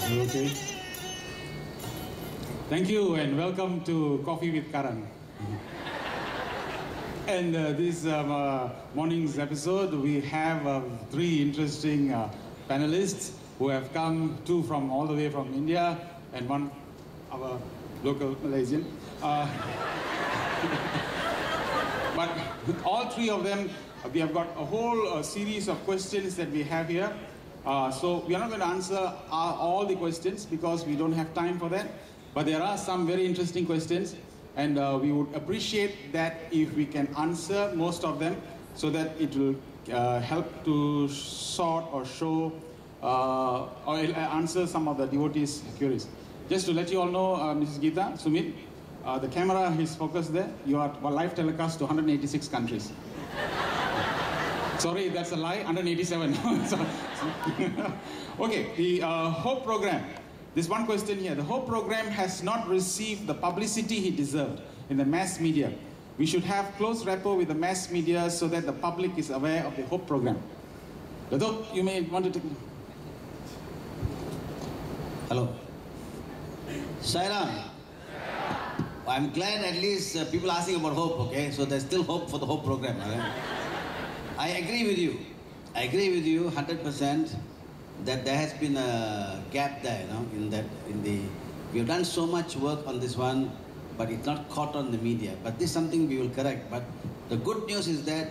Okay. Thank you and welcome to Coffee with Karan. And this morning's episode, we have three interesting panelists who have come, two from all the way from India and one our local Malaysian. But all three of them, we have got a whole series of questions that we have here. So we are not going to answer all the questions because we don't have time for that. But there are some very interesting questions, and we would appreciate that if we can answer most of them so that it will help to sort or show or answer some of the devotees' queries. Just to let you all know, Mrs. Geeta, Sumit, the camera is focused there. You are live telecast to 186 countries. Sorry, that's a lie, 187. Okay, the Hope program. There's one question here. The Hope program has not received the publicity he deserved in the mass media. We should have close rapport with the mass media so that the public is aware of the Hope program. Dato, you may want to take... Hello. Sairam. I'm glad at least people are asking about hope, okay? So there's still hope for the Hope program. Right? I agree with you. I agree with you 100% that there has been a gap there, we have done so much work on this one, but it's not caught on the media. But this is something we will correct. But the good news is that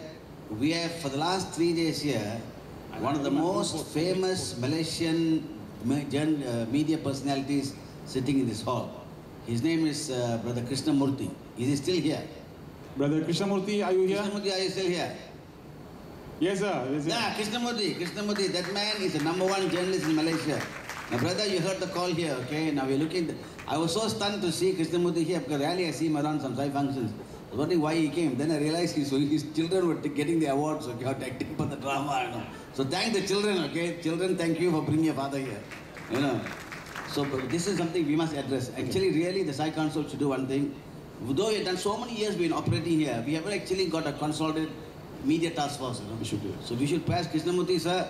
we have, for the last 3 days here, one of the most famous Malaysian media personalities sitting in this hall. His name is Brother Krishnamurti. Is he still here? Brother Krishnamurti, are you here? Krishnamurti, are you still here? Yes, sir. Yes, sir. Yeah, Krishnamurti, that man is the #1 journalist in Malaysia. Now, brother, you heard the call here, okay? Now we're looking. I was so stunned to see Krishnamurti here because rarely I see him around some Sai functions. I was wondering why he came. Then I realized his children were getting the awards, okay, acting for the drama, So thank the children, okay? Children, thank you for bringing your father here, So this is something we must address. Actually, really, the Sai Council should do one thing. Though we've done so many years been operating here, we haven't actually got a consolidated media task force. We should do it. So we should pass Krishnamurti, sir.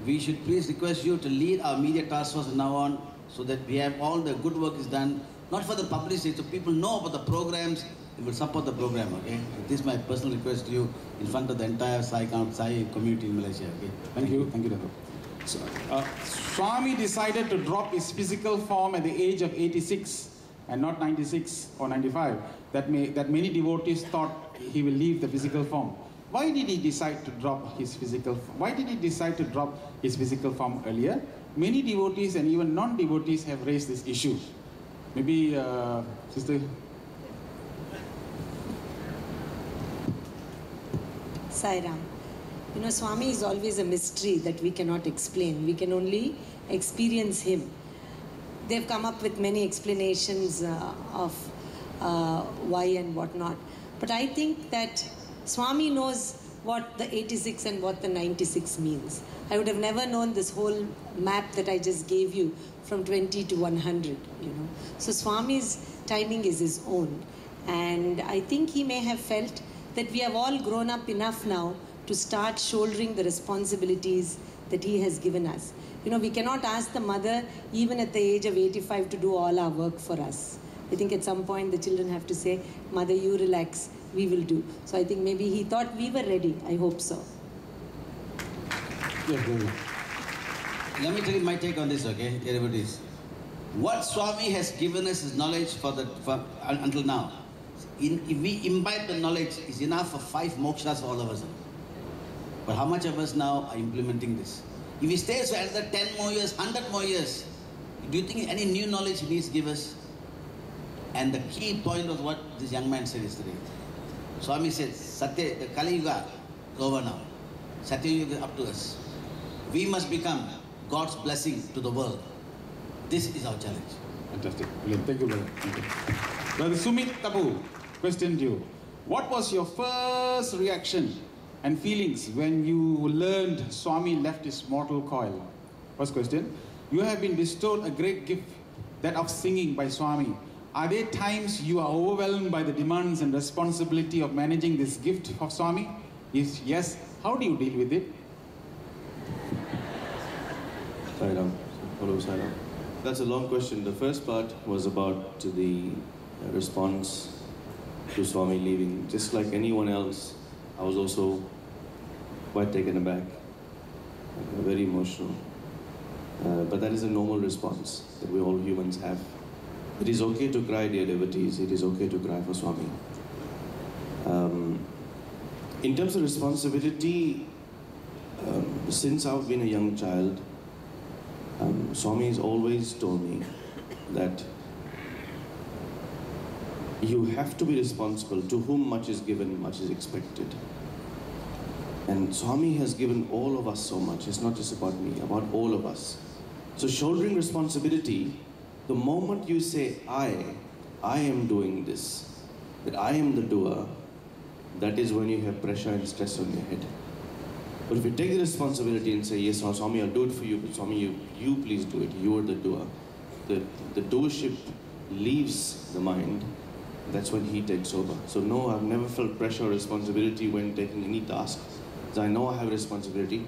We should please request you to lead our media task force from now on, so that we have all the good work is done, not for the publicity, so people know about the programs, they will support the program, okay? This is my personal request to you in front of the entire Sai community in Malaysia, okay? Thank you, Dato. So, Swami decided to drop his physical form at the age of 86 and not 96 or 95, that many devotees thought he will leave the physical form. Why did he decide to drop his physical form? Why did he decide to drop his physical form earlier? Many devotees and even non-devotees have raised this issue. Maybe, Sister? Sairam. Swami is always a mystery that we cannot explain. We can only experience him. They've come up with many explanations of why and what not. But I think that Swami knows what the 86 and what the 96 means. I would have never known this whole map that I just gave you from 20 to 100, So Swami's timing is his own. And I think he may have felt that we have all grown up enough now to start shouldering the responsibilities that he has given us. We cannot ask the mother, even at the age of 85, to do all our work for us. I think at some point the children have to say, Mother, you relax, we will do. So I think maybe he thought we were ready. I hope so. Let me tell you my take on this, okay, everybody's. What Swami has given us is knowledge until now. If we imbibe the knowledge, is enough for 5 mokshas for all of us. But how much of us now are implementing this? If he stays for another 10 more years, 100 more years, do you think any new knowledge he needs to give us? And the key point was what this young man said yesterday. Swami said, Satya, the Kali Yuga is over now. Satya Yuga is up to us. We must become God's blessing to the world. This is our challenge. Fantastic. Brilliant. Thank you, brother. Thank you. Brother Sumit Tapu, question to you. What was your first reaction and feelings when you learned Swami left his mortal coil? First question. You have been bestowed a great gift, that of singing by Swami. Are there times you are overwhelmed by the demands and responsibility of managing this gift of Swami? If yes, how do you deal with it? Sairam. Hello, Sairam. That's a long question. The first part was about the response to Swami leaving. Just like anyone else, I was also quite taken aback, very emotional. But that is a normal response that we all humans have. It is okay to cry, dear devotees. It is okay to cry for Swami. In terms of responsibility, since I've been a young child, Swami has always told me that you have to be responsible. To whom much is given, much is expected. And Swami has given all of us so much. It's not just about me, about all of us. So shouldering responsibility, the moment you say, I am doing this, that I am the doer, that is when you have pressure and stress on your head. But if you take the responsibility and say, yes, Swami, I'll do it for you, but Swami, you please do it, you are the doer. The doership leaves the mind, that's when he takes over. So no, I've never felt pressure or responsibility when taking any task. So I know I have responsibility,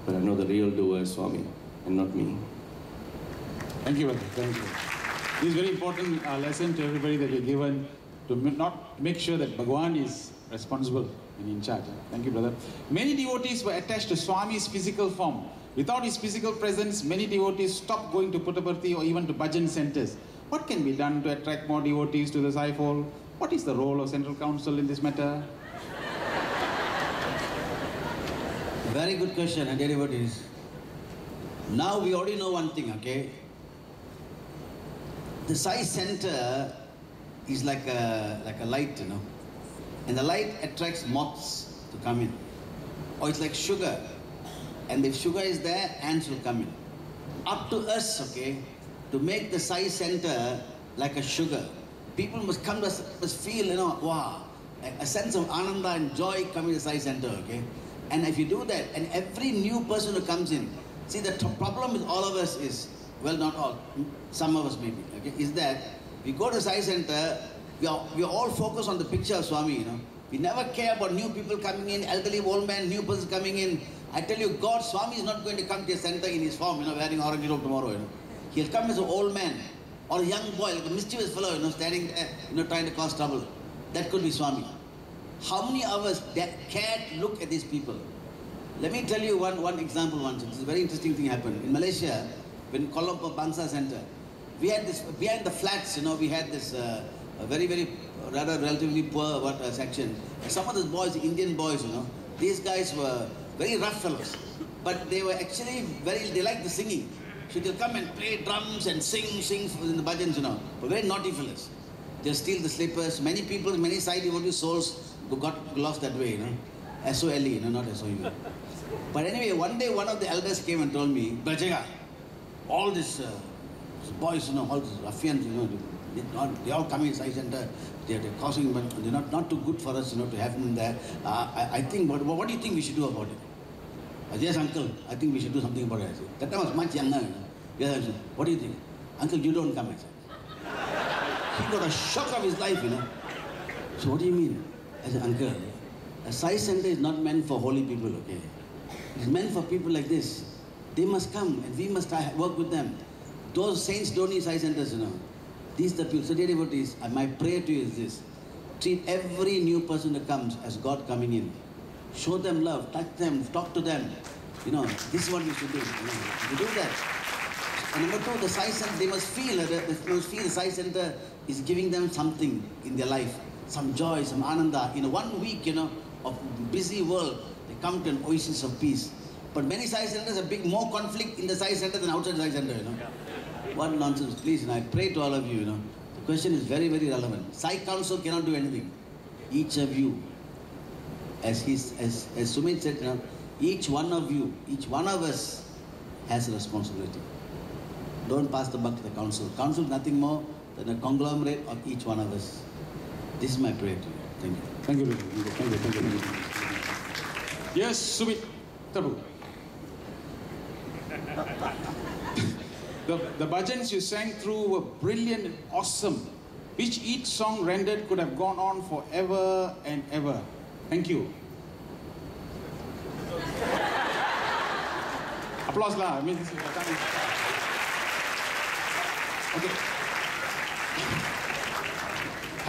but I know the real doer is Swami, and not me. Thank you, brother. Thank you. This is a very important lesson to everybody that you're given to not make sure that Bhagwan is responsible and in charge. Thank you, brother. Many devotees were attached to Swami's physical form. Without his physical presence, many devotees stopped going to Puttaparthi or even to bhajan centers. What can be done to attract more devotees to the Sai fold? What is the role of Central Council in this matter? Very good question, dear devotees. Now we already know one thing, okay? The Sai center is like a light, you know. And the light attracts moths to come in. Or it's like sugar. And if sugar is there, ants will come in. Up to us, okay, to make the Sai center like a sugar. People must come, must feel, you know, wow, a sense of ananda and joy coming to the Sai center, okay? And if you do that, and every new person who comes in, see the problem with all of us is, well, not all, some of us maybe, okay, is that we go to Sai center, we are all focused on the picture of Swami, you know. We never care about new people coming in, elderly old man, new person coming in. I tell you, God, Swami is not going to come to your center in his form, you know, wearing orange robe tomorrow, you know. He'll come as an old man or a young boy, like a mischievous fellow, you know, standing there, you know, trying to cause trouble. That could be Swami. How many of us can't look at these people? Let me tell you one example once. It's a very interesting thing happened. In Malaysia, when Kuala Lumpur Bangsa Center, we had this, behind the flats, you know, we had this rather relatively poor section. And some of those boys, Indian boys, you know, these guys were very rough fellows. But they were actually they liked the singing. So they'll come and play drums and sing in the bhajans, you know. But very naughty fellows. They'll steal the slippers. Many people, many Sai devotee souls got lost that way, you know. S-O-L-E, you know, not S-O-U. But anyway, one day one of the elders came and told me, Brajega, all these boys, you know, all these ruffians, you know, they all come in Sai center, they're causing, but they're not too good for us, you know, to have them there. I think, what do you think we should do about it? I said, yes, uncle, I think we should do something about it. I said, that time I was much younger, you know. Yes, I said, what do you think? Uncle, you don't come, I said. He got a shock of his life, you know. So what do you mean? I said, uncle, a Sai center is not meant for holy people, okay? It's meant for people like this. They must come and we must work with them. Those saints don't need Sai centers, you know. These are the people. So dear devotees, my prayer to you is this. Treat every new person that comes as God coming in. Show them love, touch them, talk to them. You know, this is what we should do. You know, you do that. And number two, the Sai center, they must feel the Sai center is giving them something in their life. Some joy, some ananda. In 1 week, you know, of busy world, they come to an oasis of peace. But many Sai centers have more conflict in the Sai center than outside the Sai center, you know. What nonsense, please, and I pray to all of you, you know. The question is very, very relevant. Sai Council cannot do anything. Each of you, as Sumit said, you know, each one of you, each one of us has a responsibility. Don't pass the buck to the council. Council is nothing more than a conglomerate of each one of us. This is my prayer to you. Thank you. Thank you. Thank you. Yes, Sumit. Tabu. The bhajans you sang through were brilliant and awesome, which each song rendered could have gone on forever and ever. Thank you. Applause lah. I mean, this is Okay.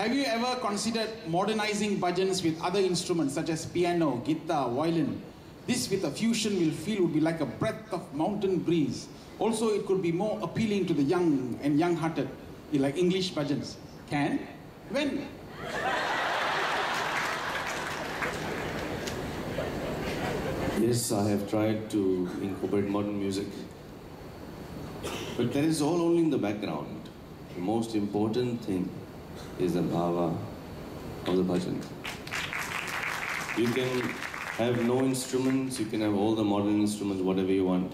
Have you ever considered modernizing bhajans with other instruments such as piano, guitar, violin? This with a fusion will feel would be like a breath of mountain breeze. Also, it could be more appealing to the young and young-hearted, like English bhajans. Can? When? Yes, I have tried to incorporate modern music. But that is all only in the background. The most important thing is the bhava of the bhajan. You can have no instruments, you can have all the modern instruments, whatever you want.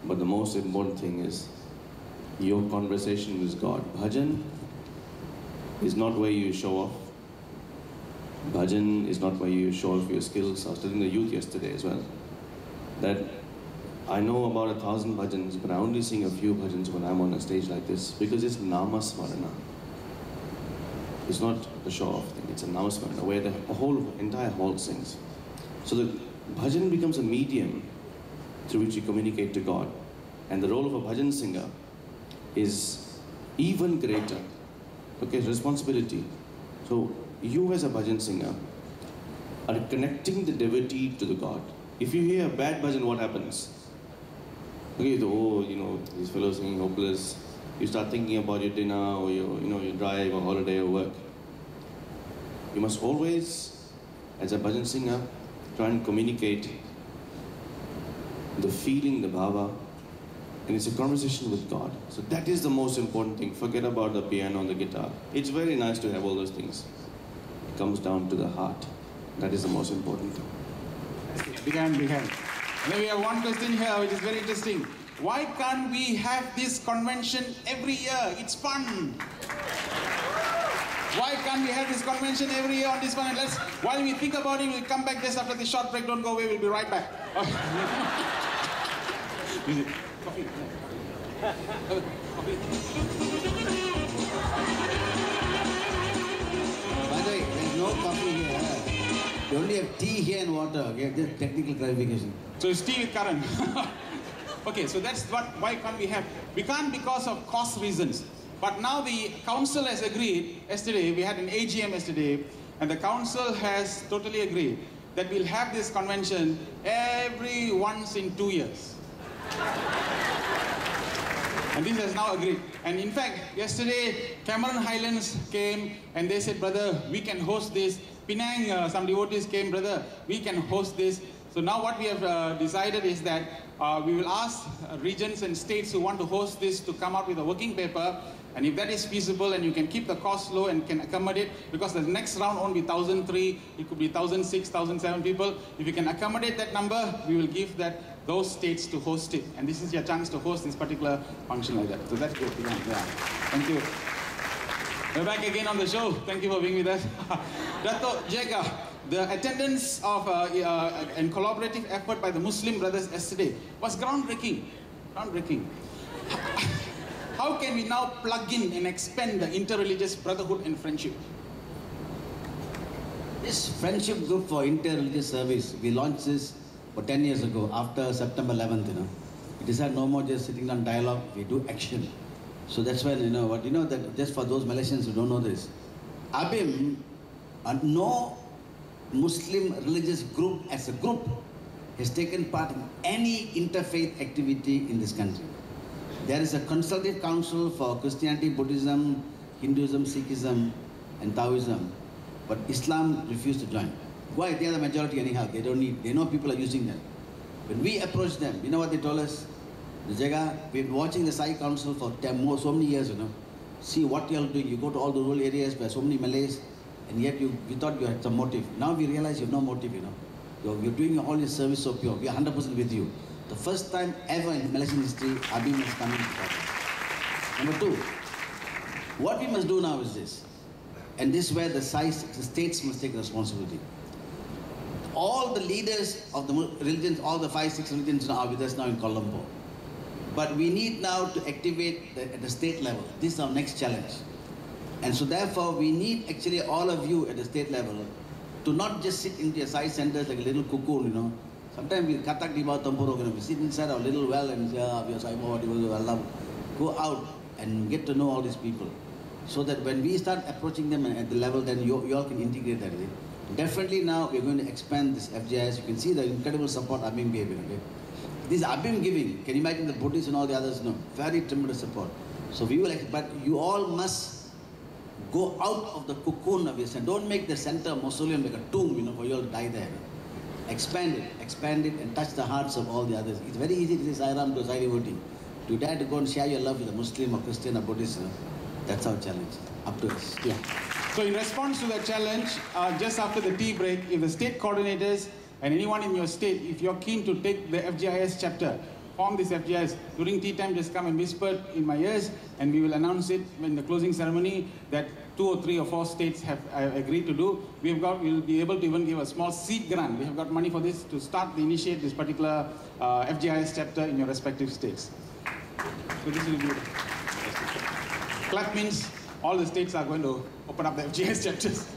But the most important thing is your conversation with God. Bhajan is not where you show off. Bhajan is not where you show off your skills. I was telling the youth yesterday as well that I know about 1,000 bhajans, but I only sing a few bhajans when I'm on a stage like this because it's namasmarana. It's not a show-off thing, it's a namasmarana where the entire hall sings. So the bhajan becomes a medium through which you communicate to God. And the role of a bhajan singer is even greater. Okay, responsibility. So you as a bhajan singer are connecting the devotee to the God. If you hear a bad bhajan, what happens? Okay, these fellows singing hopeless. You start thinking about your dinner or your drive or holiday or work. You must always, as a bhajan singer, try and communicate the feeling, the bhava, and it's a conversation with God. So that is the most important thing. Forget about the piano and the guitar. It's very nice to have all those things. It comes down to the heart. That is the most important thing. Big hand, big hand. And then we have one question here which is very interesting. Why can't we have this convention every year? It's fun. Why can't we have this convention every year on this one? And while we think about it, we'll come back just after the short break. Don't go away, we'll be right back. Coffee. By the way, there's no coffee here. You only have tea here and water. Okay, just technical clarification. So it's tea with current. Okay, so that's why can't we have? We can't because of cost reasons. But now the council has agreed, yesterday, we had an AGM yesterday, and the council has totally agreed that we'll have this convention every once in 2 years. And this has now agreed. And in fact, yesterday, Cameron Highlands came and they said, brother, we can host this. Penang, some devotees came, brother, we can host this. So now what we have decided is that we will ask regions and states who want to host this to come out with a working paper. And if that is feasible and you can keep the cost low and can accommodate, because the next round won't be 1,003, it could be 1,006, 1,007 people. If you can accommodate that number, we will give those states to host it. And this is your chance to host this particular function like that. So that's good. Yeah. Thank you. We're back again on the show. Thank you for being with us. Dato' Jega, the attendance of and collaborative effort by the Muslim brothers yesterday was groundbreaking. Groundbreaking. How can we now plug in and expand the interreligious brotherhood and friendship? This friendship group for interreligious service, we launched this 10 years ago after September 11th, We decided no more just sitting down dialogue, we do action. So that's when, that just for those Malaysians who don't know this, ABIM, no Muslim religious group as a group has taken part in any interfaith activity in this country. There is a consultative council for Christianity, Buddhism, Hinduism, Sikhism, and Taoism, but Islam refused to join. Why? They are the majority anyhow. They don't need. They know people are using them. When we approached them, you know what they told us? The Jaga, we've been watching the Sai Council for so many years. See what you are doing. You go to all the rural areas where so many Malays, and yet we thought you had some motive. Now we realize you have no motive. You're doing all your service so pure. We are 100% with you. The first time ever in Malaysian history, ABIM is coming to power. Number two, what we must do now is this, and this is where the states must take responsibility. All the leaders of the religions, all the 5-6 religions are with us now in Kuala Lumpur. But we need now to activate at the state level. This is our next challenge. And so therefore, we need actually all of you at the state level to not just sit in your side centers like a little cocoon, Sometimes we katak di bawah tempurung, we sit inside our little well and say, we are go out and get to know all these people. So that when we start approaching them at the level, then you all can integrate that. Definitely now we're going to expand this FGIS. You can see the incredible support Abhim gave. This Abhim giving, can you imagine the Buddhists and all the others? No, very tremendous support. So we will, but you all must go out of the cocoon of your center. Don't make the center a mausoleum like a tomb, for you all to die there. Expand it and touch the hearts of all the others. It's very easy to say Sai Ram to a Sai devotee. To dare to go and share your love with a Muslim or Christian or Buddhist, that's our challenge. Up to us. Yeah. So in response to that challenge, just after the tea break, if the state coordinators and anyone in your state, if you're keen to take the FGIS chapter, form this FGIS, during tea time just come and whisper in my ears, and we will announce it in the closing ceremony that 2 or 3 or 4 states have agreed to do. We'll be able to even give a small seed grant. We have got money for this to start to initiate this particular FGIS chapter in your respective states. So this will be beautiful. Clap means all the states are going to open up the FGIS chapters.